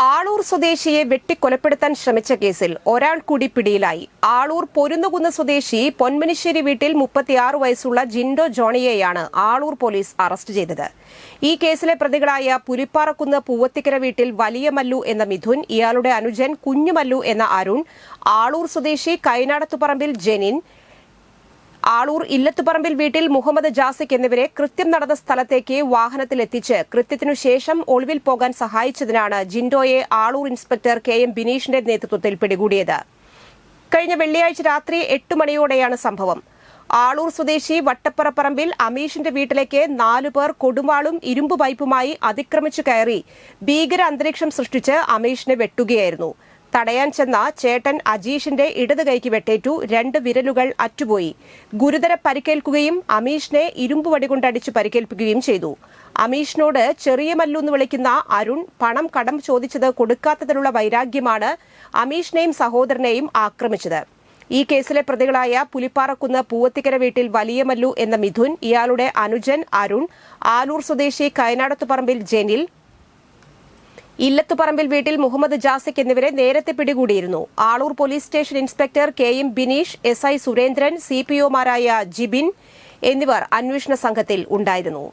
ആളൂർ സ്വദേശിയെ വെട്ടിക്കൊലപ്പെടുത്താൻ ശ്രമിച്ച കേസിൽ ഒരാൾ കൂടി പിടിയിലായി. ആളൂർ പൊരുന്നുകുന്ന് സ്വദേശി പൊന്മനിശ്ശേരി വീട്ടിൽ 36 വയസ്സുള്ള ജിൻഡോ ജോണിയെയാണ് ആളൂർ പോലീസ് അറസ്റ്റ് ചെയ്തത്. ഈ കേസിലെ പ്രതികളായ പുലിപ്പാറക്കുന്ന് പൂവത്തിക്കര വീട്ടിൽ വലിയ മല്ലു എന്ന മിഥുൻ, ഇയാളുടെ അനുജൻ കുഞ്ഞുമല്ലു എന്ന അരുൺ, ആളൂർ സ്വദേശി കൈനാടത്തുപറമ്പിൽ ജെനിൻ, ആളൂർ ഇല്ലത്തുപറമ്പിൽ വീട്ടിൽ മുഹമ്മദ് ജാസിക് എന്നിവരെ കൃത്യം നടന്ന സ്ഥലത്തേക്ക് വാഹനത്തിലെത്തിച്ച് കൃത്യത്തിനു ശേഷം ഒളിവിൽ പോകാൻ സഹായിച്ചതിനാണ് ജിൻഡോയെ ആളൂർ ഇൻസ്പെക്ടർ KM ബിനീഷിന്റെ നേതൃത്വത്തിൽ പിടികൂടിയത്. കഴിഞ്ഞ വെള്ളിയാഴ്ച രാത്രി 8 മണിയോടെയാണ് സംഭവം. ആളൂർ സ്വദേശി വട്ടപ്പറപ്പറമ്പിൽ അമീഷിന്റെ വീട്ടിലേക്ക് 4 പേർ കൊടുവാളും ഇരുമ്പ് പൈപ്പുമായി അതിക്രമിച്ചു കയറി ഭീകര അന്തരീക്ഷം സൃഷ്ടിച്ച് അമീഷിനെ വെട്ടുകയായിരുന്നു. തടയാൻ ചെന്ന ചേട്ടൻ അജീഷിന്റെ ഇടത് കൈക്ക് വെട്ടേറ്റു, 2 വിരലുകൾ അറ്റുപോയി. ഗുരുതര പരിക്കേൽക്കുകയും അമീഷിനെ ഇരുമ്പ് വടികൊണ്ടടിച്ച് പരിക്കേൽപ്പിക്കുകയും ചെയ്തു. അമീഷിനോട് ചെറിയ മല്ലു എന്ന് വിളിക്കുന്ന അരുൺ പണം കടം ചോദിച്ചത് കൊടുക്കാത്തതിലുള്ള വൈരാഗ്യമാണ് അമീഷിനെയും സഹോദരനെയും ആക്രമിച്ചത്. ഈ കേസിലെ പ്രതികളായ പുലിപ്പാറക്കുന്ന് പൂവത്തിക്കര വീട്ടിൽ വലിയ മല്ലു എന്ന മിഥുൻ, ഇയാളുടെ അനുജൻ അരുൺ, ആലൂർ സ്വദേശി കൈനാടത്തുപറമ്പിൽ ജെനിൽ, ഇല്ലത്തുപറമ്പിൽ വീട്ടിൽ മുഹമ്മദ് ജാസിക് എന്നിവരെ നേരത്തെ പിടികൂടിയിരുന്നു. Aloor police station inspector KM Bineesh, SI Surendran, CPOമാരായ ജിബിൻ എന്നിവർ അന്വേഷണ സംഘത്തിൽ ഉണ്ടായിരുന്നു.